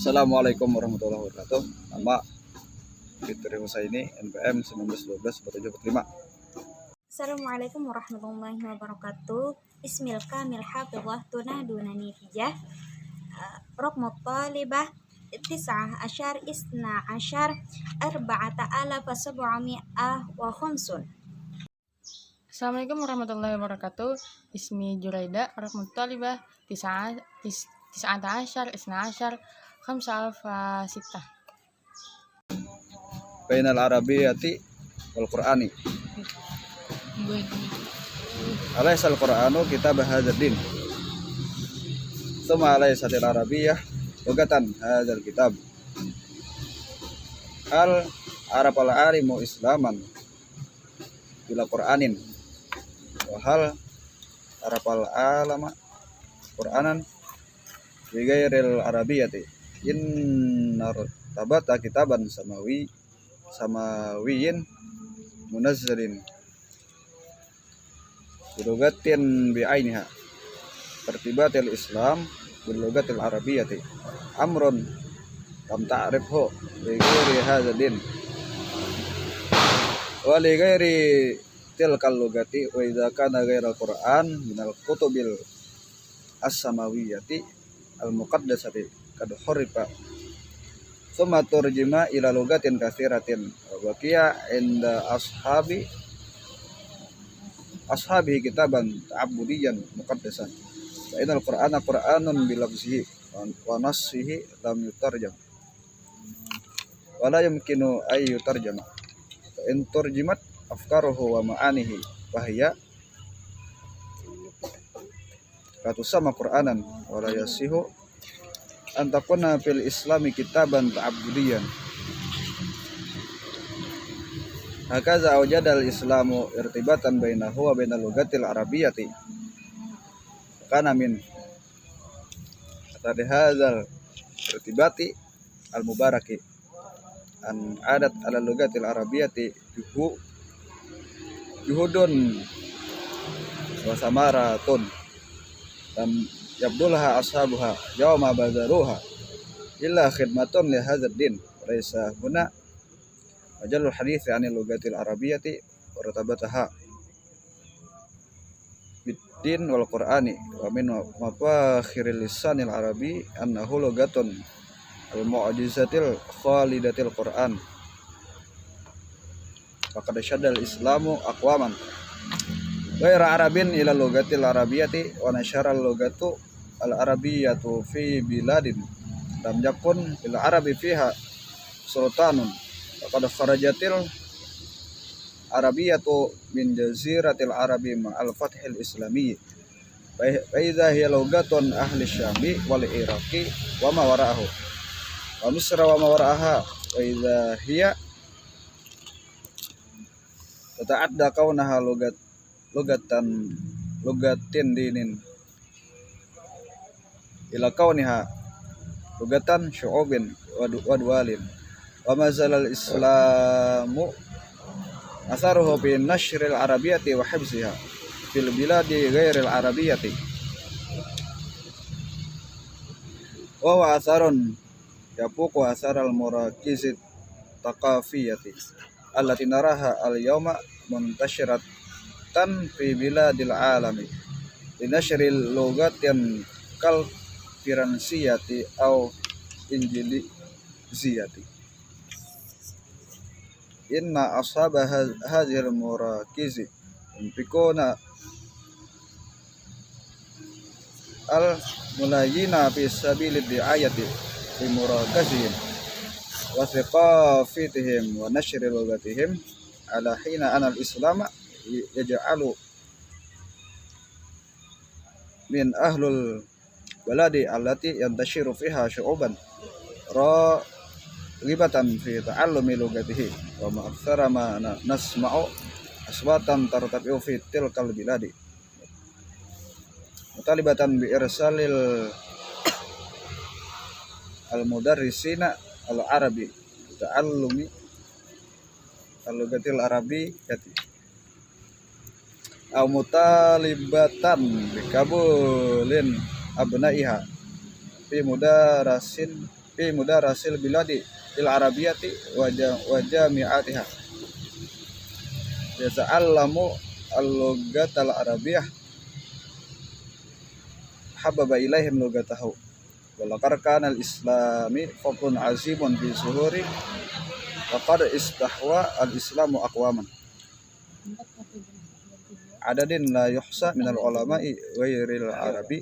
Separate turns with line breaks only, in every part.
Assalamualaikum warahmatullahi wabarakatuh. Nama Fitri Husaini, NPM 1912-4745.
Assalamualaikum warahmatullahi wabarakatuh. Ismil kamil hafizah tunadunani fijah. Raqmut talibah tis'ah asyar isna asyar arba'ata alafa sab'ami'ah wa khamsun.
Assalamualaikum warahmatullahi wabarakatuh. Ismi Juraida, Raqmut talibah tis'ata asyar isna asyar khamsa alfa sittah.
Bainal Arabiyyati wal Qur'ani. Alaysal Qur'anu kitab hadzal din. Tsumma alaysatil Arabiyyah lugatan hadzal kitab. Hal arafal alimu islaman bila Qur'anin wa hal arafal alama Qur'anan bi ghairil arabiyyati innar tabata kitaban samawiyin munazzalin bilugatin bi'ainiha tertibatil Islam bilugatil arabiyyati amrun lam ta'rifhu li ghairi hadzal din wa li ghairi tilkal lugati wa idza kana ghairal Qur'an minal kutubil as-samawiyyati al-muqaddasati kad hurifa thumma turjima ila lugatin katsiratin wa baqiya inda ashabi kitaban ta'abbudiyan muqaddasan fa inal Qur'ana Qur'anun bilafzihi wa nassihi lam yutarjam wa la yumkinu ay yutarjama fa in turjimat afkaruhu wa ma'anihi fahiya katusama Qur'anan wa la yasihu an takuna fil islami kitaban ta'abbudiyan. Hakaza awjadal islamu irtibatan bainahu wa bainal lugatil arabiyyati kana min tadi hadzal irtibati al mubaraki an adat ala lugatil arabiyyati juhudun wa samaratun lam yabdulha ashabuha yawma badaruha illa khidmatun li hadzal din laisa huna majalul hadits anil lugatil arabiyyati wa ratabataha biddin wal qur'ani wa min mafakhiril lisanil arabi annahu lugatun al mu'jizatil khalidatil qur'an faqad syaddal islamu aqwaman ghaira arabin ila lugatil arabiyyati wa nasyaral lugatu al arabiyyatu fi biladin lam yakun bil arabi fiha sultanun faqad kharajatil arabiyyatu min jaziratil arabi ma'al fathil islami fa idza hiya lugatun ahli syami wal iraqi wa ma wara'ahu wa misra wa ma wara'aha wa idza hiya tata'adda kaunaha lugatin dinin ila kauniha lugatan syu'ubin wa duwalin wa mazalal islamu asaruhu bi nashril arabiyyati wa hibziha fil biladi ghairil arabiyyati wa huwa asarun yafuqu asaral murakizit taqafiyati allati naraha al yawma muntashiratan fi biladil alami linashril lugatin kal firansiyati au injiliziyati inna ashaba hadhil murakizi yunfikuna al mulayina fi sabilid di'ayati fi murakazihim wa thiqafatihim wa nashri lugatihim ala hina anal islama yaj'alu min ahlul baladi allati yantashiru fiha syu'uban ribatan fi ta'allumi lugatihi wa ma aktsara ma nasma'u aswatan tartabi'u fi tilkal biladi mutalibatan bi irsalil al mudarrisina al arabi ta'allumi al lugatil arabi yati au mutalibatan bi kabulin abnaiha fi mudarasin fi mudarasil biladi il arabiyyati wa jami'atiha yata'allamu al-lughatal arabiyyah hababa ilaihim lughatahu walaqad kana al-islami fadlun azimun bi zuhuri wa qad istahwa al-islamu aqwaman adadin la yuhsa minal ulama'i ghairil arabi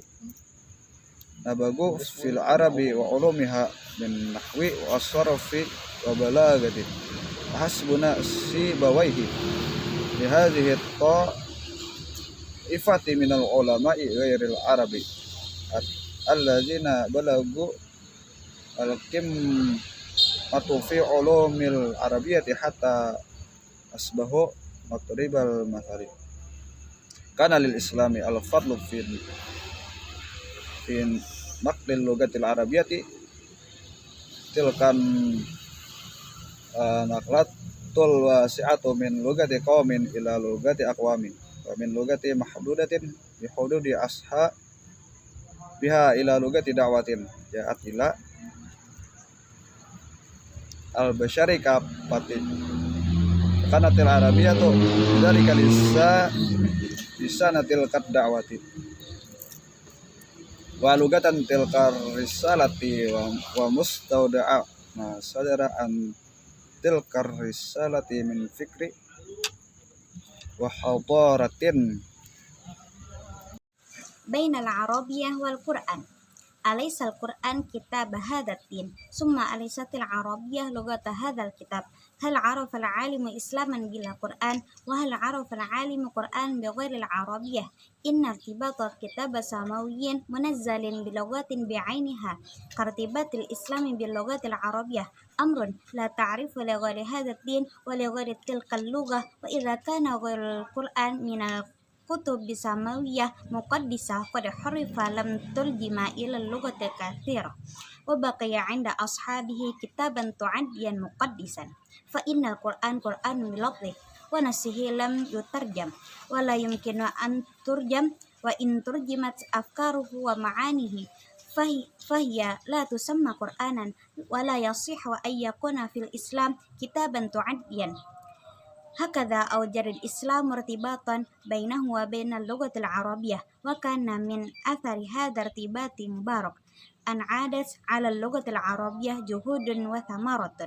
nabagu fil arabi wa ulumiha min nahwi wa sarfi wa balagatin hasbuna sibawaihi li hadhihi ta'ifati minal ulama'i ghairil arabi alladzina balagu al-qimmatu fi ulumil arabiyyati hatta asbahu matribal mathari kana lil islami al fadlu fi naqlil lughatil arabiyyati tilkan naqlatul wasi'atu min lughati qaumin ila lughati aqwamin wa min lughati mahdudatin bi hududi asha biha ila lughati da'watin ja'at ila al bashari kapatin kanatil arabiyyatu dari kalisa bisanatil qad da'wati wa lugatan tilkar risalati wa mustauda'a ma sadara an tilkar risalati min fikri wa hadaratin
بين العربية والقرآن. أليس القرآن كتاب هذا الدين ثم أليست العربية لغة هذا الكتاب؟ هل عرف العالم إسلاما بلا قرآن؟ وهل عرف العالم قرآن بغير العربية؟ إن ارتباط الكتاب سماوي منزل بلغة بعينها كارتباط الإسلام باللغة العربية أمر لا تعرف لغير هذا الدين ولغير تلك اللغة. وإذا كان غير القرآن من كتب سماوية مقدسة قد حرف لم ترجم إلى اللغة الكثيرة وبقي عند أصحابه كتابا تعديا مقدسا فإن القرآن قرآن بلفظه ونفسه لم يترجم ولا يمكن أن ترجم وإن ترجمت أفكاره ومعانيه فهي لا تسمى قرآنا ولا يصح أن يكون في الإسلام كتابا تعديا. هكذا أوجد الإسلام ارتباطا بينه وبين اللغة العربية وكان من أثر هذا ارتباط مبارك أن عادت على اللغة العربية جهود وثمرة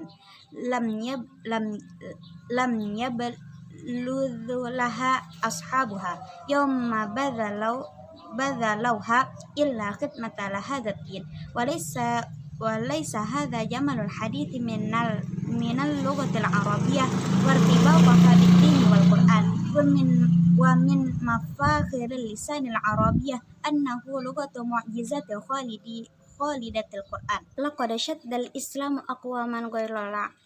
لم يبلغ لها أصحابها يوم بذلوها إلا خدمة لهذا الدين وليس هذا جمال الحديث من اللغة العربية وارتباطها بالدين والقرآن ومن مفاخر اللسان العربية أنه لغة معجزة خالدة القرآن. لقد شد الإسلام أقواما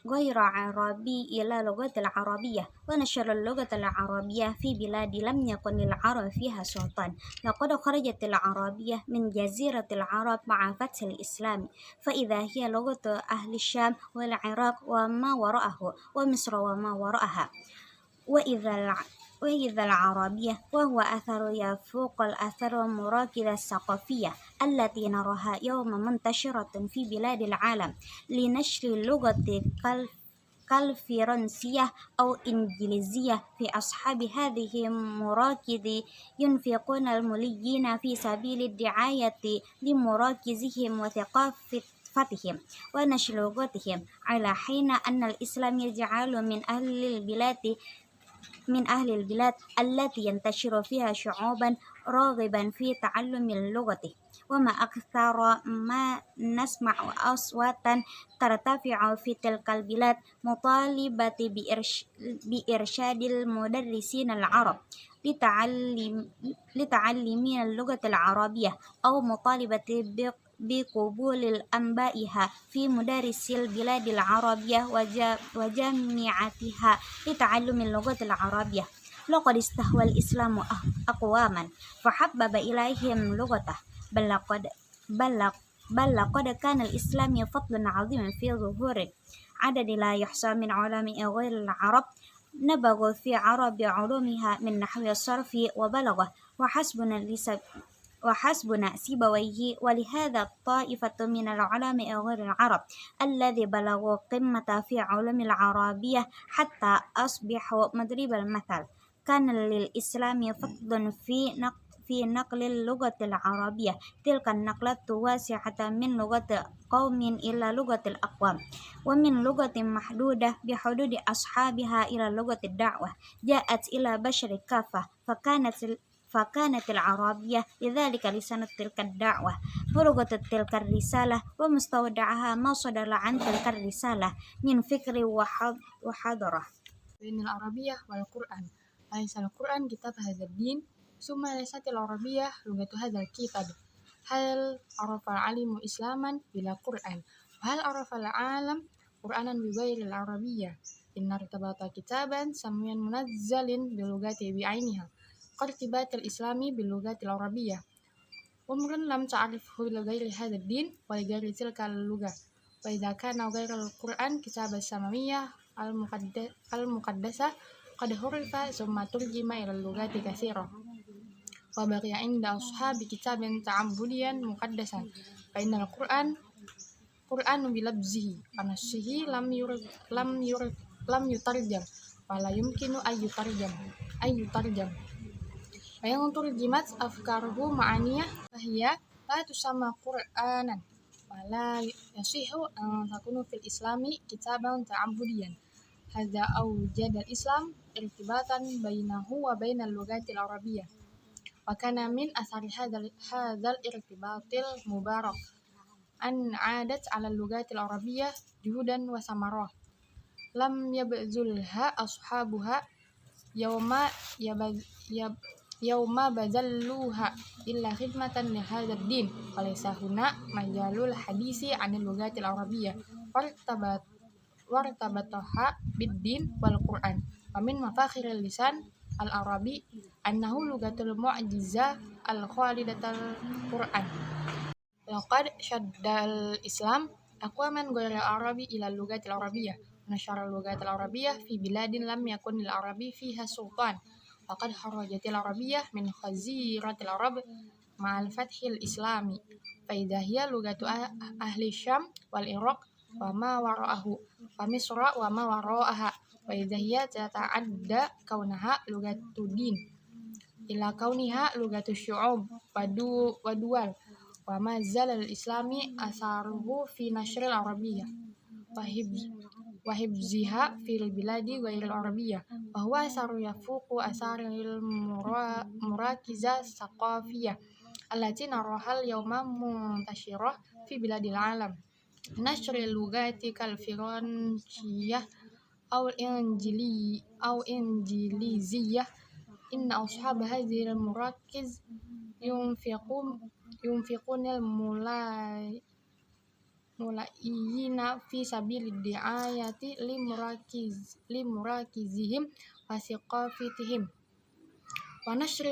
غير عربي إلى لغة العربية ونشر اللغة العربية في بلاد لم يكن للعرب فيها سلطان. لقد خرجت العربية من جزيرة العرب مع فتح الإسلام فإذا هي لغة أهل الشام والعراق وما وراءه ومصر وما وراءها وإذا العربية وهو أثر يفوق الأثر المراكز الثقافية التي نراها يوم منتشرة في بلاد العالم لنشر اللغة كالفرنسية أو إنجليزية في أصحاب هذه المراكز ينفقون المليين في سبيل الدعاية لمراكزهم وثقافتهم ونشر لغتهم على حين أن الإسلام يجعل من أهل البلاد التي ينتشر فيها شعوبا راغبا في تعلم اللغة وما أكثر ما نسمع أصواتا ترتفع في تلك البلاد مطالبة بإرشاد المدرسين العرب لتعلمين اللغة العربية أو مطالبة بقبول أنبائها في مدارس البلاد العربية وجامعاتها لتعلم اللغة العربية. لقد استهوى الإسلام أقواما فحبب إليهم لغته بل لقد كان الإسلام فضل عظيم في ظهور عدد لا يحصى من علماء غير العرب نبغوا في عرب علومها من نحو الصرف وبلغه وحسبنا سيبويه ولهذا طائفة من العلماء غير العرب الذي بلغوا قمة في علوم العربية حتى أصبحوا مضرب المثل. كان للإسلام فضل في نقل اللغة العربية. تلك النقلة واسعة من لغة قوم إلى لغة الأقوام، ومن لغة محدودة بحدود أصحابها إلى لغة الدعوة، جاءت إلى بشر كافة، فكانت العربية لذلك لسان تلك الدعوة ولغة تلك الرسالة، ومستودعها ما صدر عن تلك الرسالة من فكر وحضارة.
بين العربية والقرآن. أليس القرآن كتاب هذا الدين؟ ثم ليست العربية لغة هذا الكتاب. هل عرف العالم إسلاما بلا قرآن؟ وهل عرف العالم قرآنا بغير العربية؟ إن ارتبط كتابا سميا منزل بلغته بعينها كارتباط الإسلام باللغة العربية. أمر لم تعرفه لغير هذا الدين ولغير تلك اللغة. وإذا كان غير القرآن كتاب السماوية المقدسة قد حرف ثم ترجم إلى اللغات كثيرة، وبقي عند أصحاب كتاب تعبديا مقدسا، فإن القرآن بلفظه ونصه لم يترجم ولا يمكن أن يترجم. وإن ترجمت أفكاره معانيه فهي لا تسمى قرآنا، ولا يصح أن تكون في الإسلام كتابا تعبديا. هذا أوجد الإسلام ارتباطا بينه وبين اللغة العربية، وكان من أثر هذا الارتباط المبارك أن عادت على اللغة العربية جهودا وثمرات لم يبذلها أصحابها يوم بذلوها إلا خدمة لهذا الدين. وليس هنا مجال الحديث عن اللغة العربية وارتباطها بالدين والقرآن. ومن مفاخر اللسان العربي أنه لغة المعجزة الخالدة القرآن. لقد شد الإسلام أقواما غير العرب إلى اللغة العربية، ونشر اللغة العربية في بلاد لم يكن للعرب فيها سلطان، وقد خرجت العربية من خزيرة العرب مع الفتح الإسلامي، فإذا هي لغة أهل الشام والعراق وما وراءه، ومصر وما وراءها، وإذا هي تتعدى كونها لغة دين إلى كونها لغة الشعوب ودول. وما زال الإسلام أثاره في نشر العربية وحفظها في البلاد غير العربية، وهو أثر يفوق أثار المراكز الثقافية التي نراها اليوم منتشرة في بلاد العالم. نشر اللغات كالفرنسية أو الإنجليزية. إن أصحاب هذه المراكز ينفقون الملايين في سبيل الدعاية لمراكزهم وثقافتهم ونشر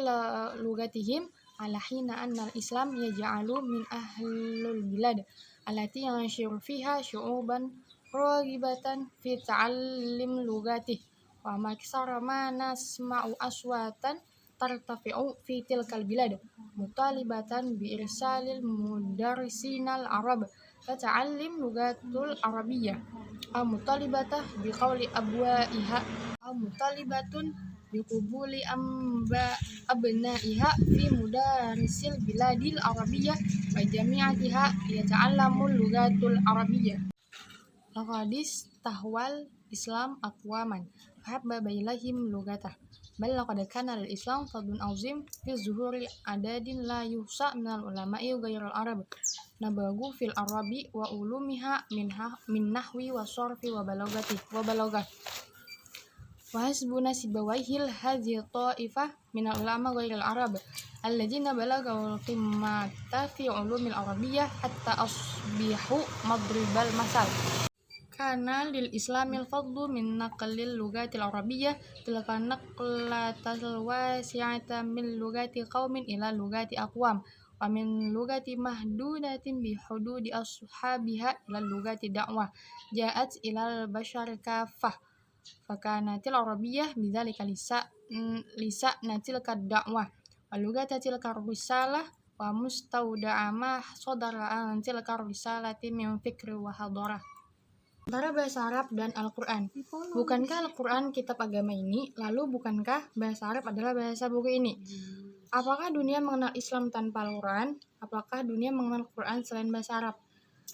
لغتهم، على حين أن الإسلام يجعل من أهل البلاد التي ينشر فيها شعوبا راغبة في تعلم لغته، وما أكثر ما نسمع أصواتا ترتفع في تلك البلاد مطالبة بإرسال المدرسين العرب لتعلم اللغة العربية، أو مطالبة بقول أبوائها، أو مطالبة بقبول أبنائها في مدارس البلاد العربية وجامعاتها ليتعلموا اللغة العربية. لقد استهوى الإسلام أقواما فحبب إليهم لغته، بل لقد كان للإسلام فضل عظيم في ظهور أعداد لا يحصى من العلماء غير العرب نبغوا في العرب وعلومها من نحو وصرف وبلاغة. وحسبنا سيبويه هذه الطائفة من العلماء غير العرب الذين بلغوا القمة في علوم العربية حتى أصبحوا مضرب المثل. كان للإسلام الفضل من نقل اللغة العربية تلك النقلة الواسعة من لغة قوم إلى لغة أقوام، ومن لغة محدودة بحدود أصحابها إلى لغة دعوة جاءت إلى البشر كافة، فكانت العربية بذلك لسان تلك الدعوة ولغة تلك الرسالة، wa mustauda'a ma sadara an tilka risalati min fikri wa hadarah. Antara bahasa Arab dan Al-Quran. Bukankah Al-Quran kitab agama ini? Lalu bukankah bahasa Arab adalah bahasa buku ini? Apakah dunia mengenal Islam tanpa Al-Quran? Apakah dunia mengenal Quran selain bahasa Arab?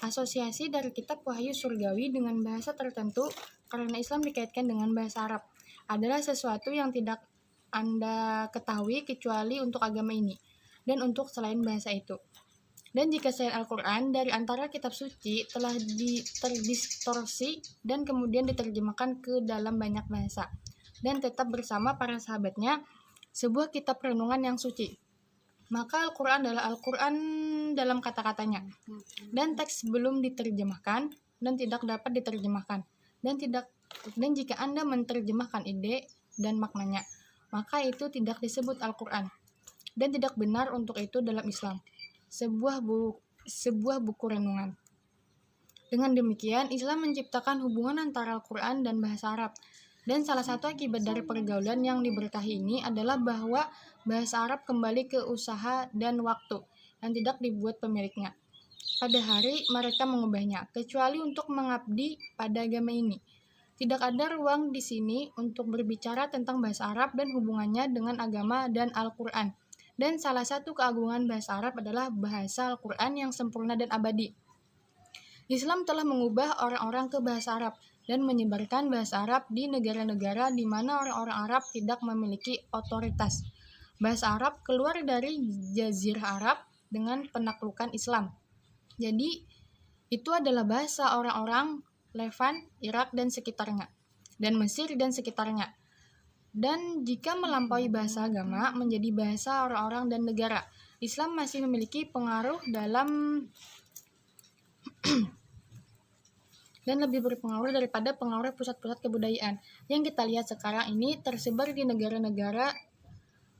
Asosiasi dari kitab wahyu surgawi dengan bahasa tertentu karena Islam dikaitkan dengan bahasa Arab adalah sesuatu yang tidak Anda ketahui kecuali untuk agama ini dan untuk selain bahasa itu. Dan jika selain Al-Quran dari antara kitab suci telah terdistorsi dan kemudian diterjemahkan ke dalam banyak bahasa dan tetap bersama para sahabatnya sebuah kitab renungan yang suci, maka Al-Quran adalah Al-Quran dalam kata-katanya dan teks belum diterjemahkan dan tidak dapat diterjemahkan dan jika Anda menerjemahkan ide dan maknanya, maka itu tidak disebut Al-Quran dan tidak benar untuk itu dalam Islam, sebuah buku renungan. Dengan demikian, Islam menciptakan hubungan antara Al-Quran dan bahasa Arab. Dan salah satu akibat dari pergaulan yang diberkahi ini adalah bahwa bahasa Arab kembali ke usaha dan waktu yang tidak dibuat pemiliknya. Pada hari mereka mengubahnya, kecuali untuk mengabdi pada agama ini. Tidak ada ruang di sini untuk berbicara tentang bahasa Arab dan hubungannya dengan agama dan Al-Quran. Dan salah satu keagungan bahasa Arab adalah bahasa Al-Quran yang sempurna dan abadi. Islam telah mengubah orang-orang ke bahasa Arab dan menyebarkan bahasa Arab di negara-negara di mana orang-orang Arab tidak memiliki otoritas. Bahasa Arab keluar dari Jazirah Arab dengan penaklukan Islam. Jadi, itu adalah bahasa orang-orang Levan, Irak dan sekitarnya, dan Mesir dan sekitarnya. Dan jika melampaui bahasa agama menjadi bahasa orang-orang dan negara, Islam masih memiliki pengaruh dalam dan lebih berpengaruh daripada pengaruh pusat-pusat kebudayaan yang kita lihat sekarang ini tersebar di negara-negara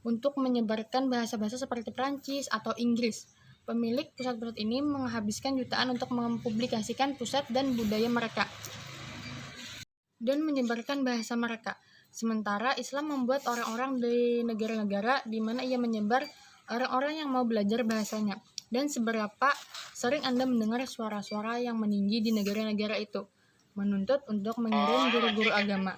untuk menyebarkan bahasa-bahasa seperti Prancis atau Inggris. Pemilik pusat-pusat ini menghabiskan jutaan untuk mempublikasikan pusat dan budaya mereka dan menyebarkan bahasa mereka. Sementara Islam membuat orang-orang di negara-negara di mana ia menyebar orang-orang yang mau belajar bahasanya. Dan seberapa sering Anda mendengar suara-suara yang meninggi di negara-negara itu menuntut untuk mengirim guru-guru agama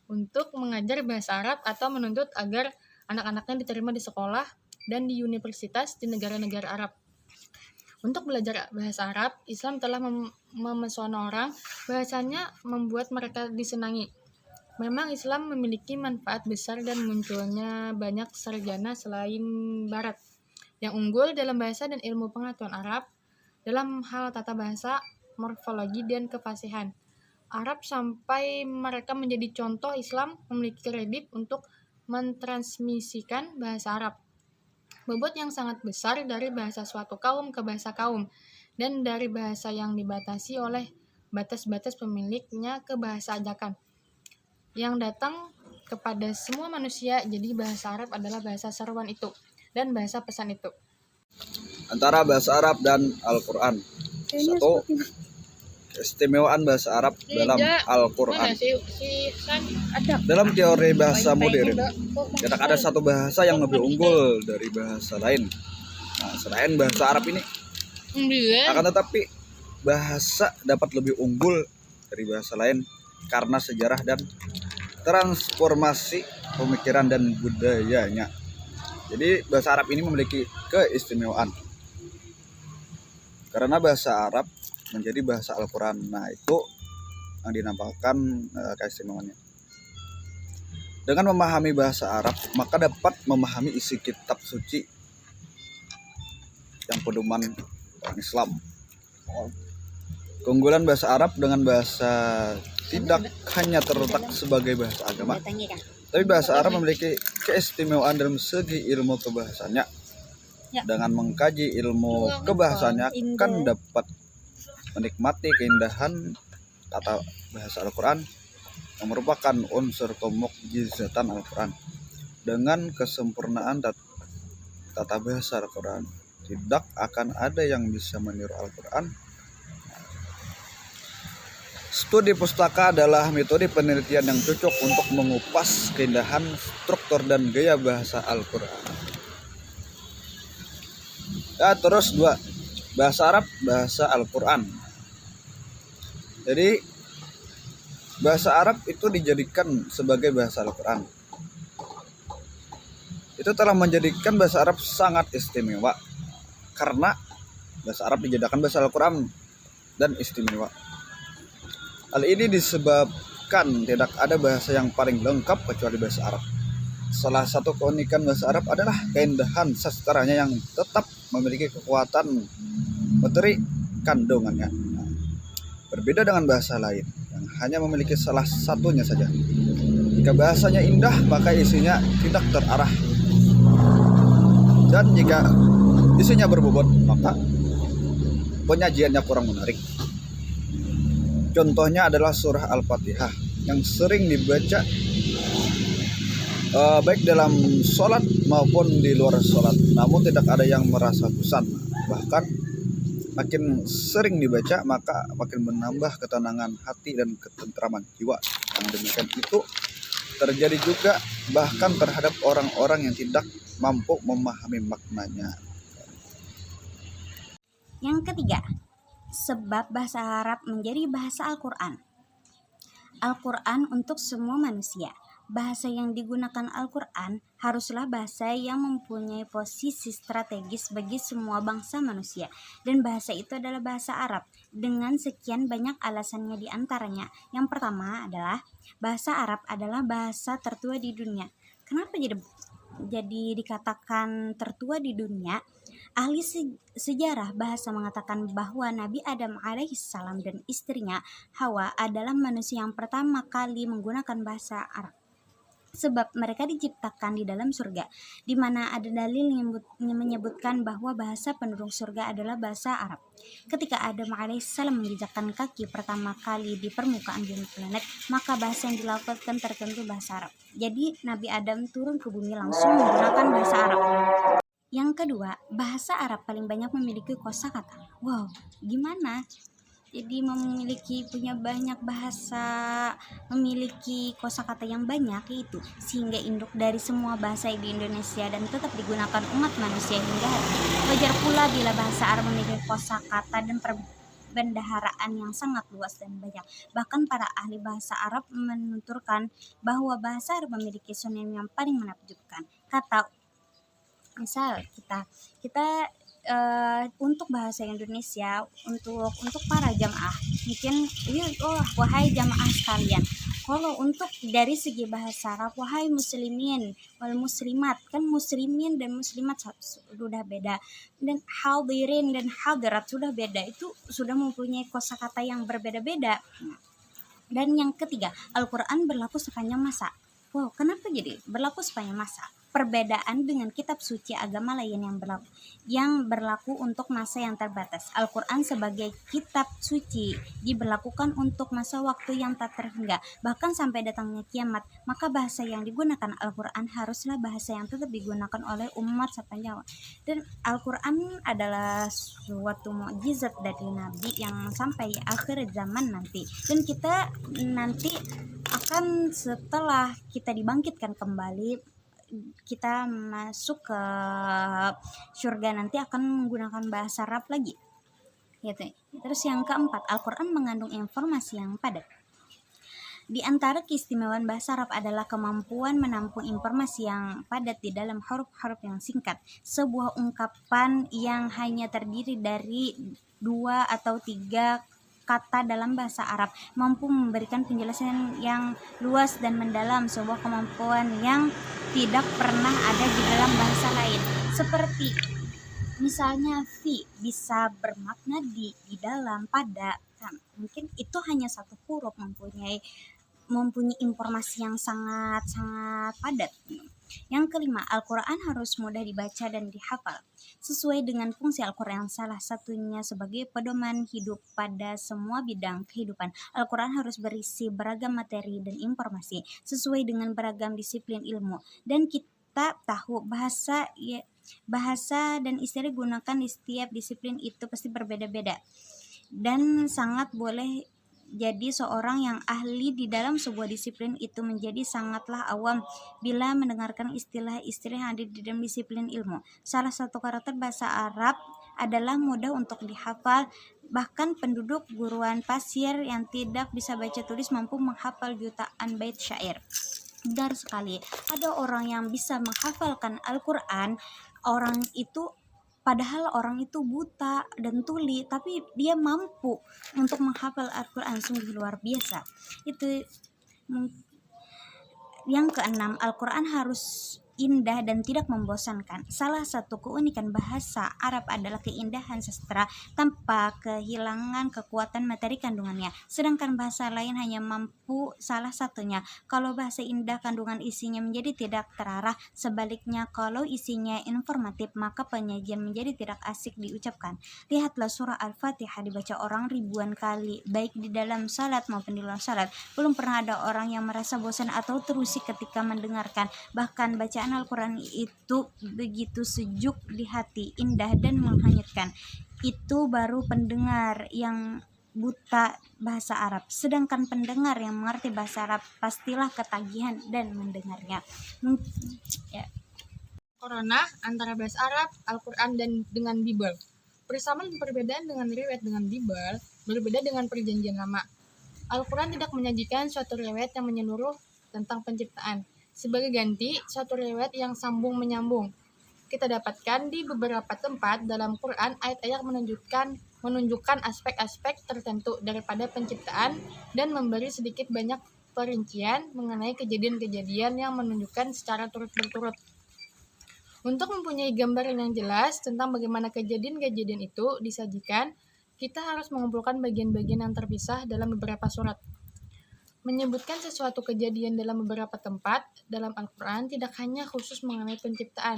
untuk mengajar bahasa Arab atau menuntut agar anak-anaknya diterima di sekolah dan di universitas di negara-negara Arab. Untuk belajar bahasa Arab, Islam telah memesona orang, bahasanya membuat mereka disenangi. Memang Islam memiliki manfaat besar dan munculnya banyak sarjana selain Barat yang unggul dalam bahasa dan ilmu pengetahuan Arab dalam hal tata bahasa, morfologi, dan kefasihan. Arab sampai mereka menjadi contoh Islam memiliki kredit untuk mentransmisikan bahasa Arab. Bobot yang sangat besar dari bahasa suatu kaum ke bahasa kaum dan dari bahasa yang dibatasi oleh batas-batas pemiliknya ke bahasa ajakan yang datang kepada semua manusia. Jadi bahasa Arab adalah bahasa seruan itu dan bahasa pesan itu.
Antara bahasa Arab dan Al-Quran. Satu, keistimewaan bahasa Arab dalam Al-Quran. Dalam teori bahasa modern, tidak ada satu bahasa yang lebih unggul dari bahasa lain. Nah, selain bahasa Arab ini, akan tetapi bahasa dapat lebih unggul dari bahasa lain karena sejarah dan transformasi pemikiran dan budayanya. Jadi bahasa Arab ini memiliki keistimewaan karena bahasa Arab menjadi bahasa Al-Quran. Nah, itu yang dinampakkan keistimewaannya. Dengan memahami bahasa Arab, maka dapat memahami isi kitab suci yang pedoman orang Islam. Keunggulan bahasa Arab dengan bahasa tidak hanya terletak sebagai bahasa agama, tapi bahasa Arab memiliki keistimewaan dalam segi ilmu kebahasaannya. Dengan mengkaji ilmu kebahasaannya akan dapat menikmati keindahan kata bahasa Al-Quran yang merupakan unsur kemukjizatan Al-Quran. Dengan kesempurnaan tata bahasa Al-Quran, tidak akan ada yang bisa meniru Al-Quran. Studi pustaka adalah metode penelitian yang cocok untuk mengupas keindahan, struktur, dan gaya bahasa Al-Quran. Terus dua, bahasa Arab, bahasa Al-Quran. Jadi bahasa Arab itu dijadikan sebagai bahasa Al-Quran. Itu telah menjadikan bahasa Arab sangat istimewa karena bahasa Arab dijadikan bahasa Al-Quran dan istimewa. Hal ini disebabkan tidak ada bahasa yang paling lengkap kecuali bahasa Arab. Salah satu keunikan bahasa Arab adalah keindahan sastranya yang tetap memiliki kekuatan materi kandungannya. Berbeda dengan bahasa lain yang hanya memiliki salah satunya saja. Jika bahasanya indah, maka isinya tidak terarah. Dan jika isinya berbobot, maka penyajiannya kurang menarik. Contohnya adalah surah Al-Fatihah yang sering dibaca baik dalam sholat maupun di luar sholat, namun tidak ada yang merasa bosan. Bahkan makin sering dibaca maka makin menambah ketenangan hati dan ketentraman jiwa. Yang demikian itu terjadi juga bahkan terhadap orang-orang yang tidak mampu memahami maknanya.
Yang ketiga, sebab bahasa Arab menjadi bahasa Al-Quran. Al-Quran untuk semua manusia. Bahasa yang digunakan Al-Quran haruslah bahasa yang mempunyai posisi strategis bagi semua bangsa manusia. Dan bahasa itu adalah bahasa Arab dengan sekian banyak alasannya, di antaranya. Yang pertama adalah bahasa Arab adalah bahasa tertua di dunia. Kenapa jadi dikatakan tertua di dunia? Ahli sejarah bahasa mengatakan bahwa Nabi Adam alaihissalam dan istrinya Hawa adalah manusia yang pertama kali menggunakan bahasa Arab. Sebab mereka diciptakan di dalam surga, di mana ada dalil yang menyebutkan bahwa bahasa penduduk surga adalah bahasa Arab. Ketika Adam alaihissalam menginjakkan kaki pertama kali di permukaan bumi planet, maka bahasa yang dilafalkan tertentu bahasa Arab. Jadi Nabi Adam turun ke bumi langsung menggunakan bahasa Arab. Yang kedua, bahasa Arab paling banyak memiliki kosakata. Wow, gimana? Jadi punya banyak bahasa, memiliki kosakata yang banyak itu, sehingga induk dari semua bahasa di Indonesia dan tetap digunakan umat manusia hingga hari ini. Wajar pula bila bahasa Arab memiliki kosakata dan perbendaharaan yang sangat luas dan banyak. Bahkan para ahli bahasa Arab menuturkan bahwa bahasa Arab memiliki sunan yang paling menakjubkan. Kata misal kita untuk bahasa Indonesia, untuk para jamaah mungkin wahai jamaah sekalian, kalau untuk dari segi bahasa Arab, wahai muslimin wal muslimat, kan muslimin dan muslimat sudah beda, dan hadirin dan hadirat sudah beda, itu sudah mempunyai kosakata yang berbeda-beda. Dan yang ketiga, Al-Quran berlaku sepanjang masa. Wow, kenapa jadi berlaku sepanjang masa? Perbedaan dengan kitab suci agama lain yang berlaku untuk masa yang terbatas. Al-Quran sebagai kitab suci diberlakukan untuk masa waktu yang tak terhingga, bahkan sampai datangnya kiamat. Maka bahasa yang digunakan Al-Quran haruslah bahasa yang tetap digunakan oleh umat sepanjang waktu. Dan Al-Quran adalah suatu mukjizat dari Nabi yang sampai akhir zaman nanti. Dan kita nanti akan, setelah kita dibangkitkan kembali, kita masuk ke surga nanti, akan menggunakan bahasa Arab lagi gitu. Terus yang keempat, Al-Quran mengandung informasi yang padat. Di antara keistimewaan bahasa Arab adalah kemampuan menampung informasi yang padat di dalam huruf-huruf yang singkat. Sebuah ungkapan yang hanya terdiri dari 2 atau 3 kata dalam bahasa Arab mampu memberikan penjelasan yang luas dan mendalam, sebuah kemampuan yang tidak pernah ada di dalam bahasa lain. Seperti misalnya fi bisa bermakna di dalam, pada, kan mungkin itu hanya satu huruf mempunyai informasi yang sangat padat. Yang kelima, Al-Quran harus mudah dibaca dan dihafal. Sesuai dengan fungsi Al-Quran, salah satunya sebagai pedoman hidup pada semua bidang kehidupan, Al-Quran harus berisi beragam materi dan informasi sesuai dengan beragam disiplin ilmu. Dan kita tahu bahasa dan istilah digunakan di setiap disiplin itu pasti berbeda-beda, dan sangat boleh Jadi seorang yang ahli di dalam sebuah disiplin itu menjadi sangatlah awam bila mendengarkan istilah-istilah yang ada di dalam disiplin ilmu. Salah satu karakter bahasa Arab adalah mudah untuk dihafal. Bahkan penduduk guruan pasir yang tidak bisa baca tulis mampu menghafal jutaan bait syair. Benar sekali, ada orang yang bisa menghafalkan Al-Quran, padahal orang itu buta dan tuli, tapi dia mampu untuk menghafal Al-Quran, sungguh luar biasa. Itu yang keenam, Al-Quran harus indah dan tidak membosankan. Salah satu keunikan bahasa Arab adalah keindahan sastra tanpa kehilangan kekuatan materi kandungannya. Sedangkan bahasa lain hanya mampu salah satunya. Kalau bahasa indah, kandungan isinya menjadi tidak terarah. Sebaliknya, kalau isinya informatif, maka penyajian menjadi tidak asik diucapkan. Lihatlah surah Al-Fatihah dibaca orang ribuan kali, baik di dalam salat maupun di luar salat. Belum pernah ada orang yang merasa bosan atau terusik ketika mendengarkan. Bahkan bacaan Al-Quran itu begitu sejuk di hati, indah dan menghanyutkan. Itu baru pendengar yang buta bahasa Arab. Sedangkan pendengar yang mengerti bahasa Arab pastilah ketagihan dan mendengarnya. Ya.
Corona antara bahasa Arab, Al-Quran dan dengan Bible. Persamaan dan perbedaan dengan riwayat dengan Bible berbeda dengan perjanjian lama. Al-Quran tidak menyajikan suatu riwayat yang menyeluruh tentang penciptaan. Sebagai ganti, suatu riwayat yang sambung menyambung. Kita dapatkan di beberapa tempat dalam Quran ayat-ayat menunjukkan aspek-aspek tertentu daripada penciptaan dan memberi sedikit banyak perincian mengenai kejadian-kejadian yang menunjukkan secara turut-berturut. Untuk mempunyai gambaran yang jelas tentang bagaimana kejadian-kejadian itu disajikan, kita harus mengumpulkan bagian-bagian yang terpisah dalam beberapa surat. Menyebutkan sesuatu kejadian dalam beberapa tempat dalam Al-Quran tidak hanya khusus mengenai penciptaan.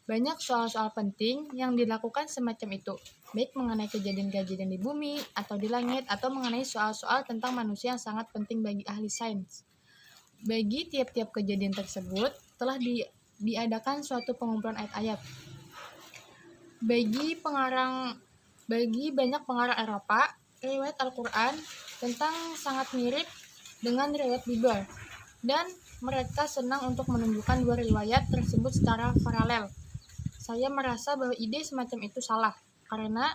Banyak soal-soal penting yang dilakukan semacam itu, baik mengenai kejadian-kejadian di bumi atau di langit, atau mengenai soal-soal tentang manusia yang sangat penting bagi ahli sains. Bagi tiap-tiap kejadian tersebut, telah diadakan suatu pengumpulan ayat-ayat. Bagi banyak pengarang Eropa, riwayat Al-Quran tentang sangat mirip dengan riwayat Bible, dan mereka senang untuk menunjukkan dua riwayat tersebut secara paralel. Saya merasa bahwa ide semacam itu salah, karena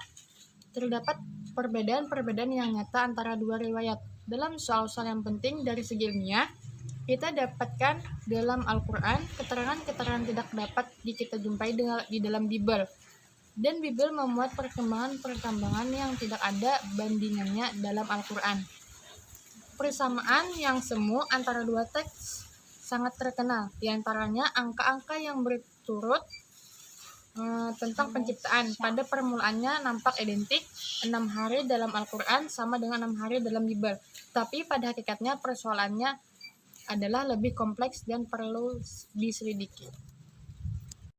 terdapat perbedaan-perbedaan yang nyata antara dua riwayat. Dalam soal-soal yang penting dari segi ilmiah, kita dapatkan dalam Al-Quran keterangan-keterangan tidak dapat kita jumpai di dalam Bible, dan Bible memuat perkembangan-perkembangan yang tidak ada bandingannya dalam Al-Quran. Persamaan yang semu antara dua teks sangat terkenal, di antaranya angka-angka yang berturut tentang penciptaan. Pada permulaannya nampak identik, 6 hari dalam Al-Quran sama dengan 6 hari dalam Bible. Tapi pada hakikatnya persoalannya adalah lebih kompleks dan perlu diselidiki.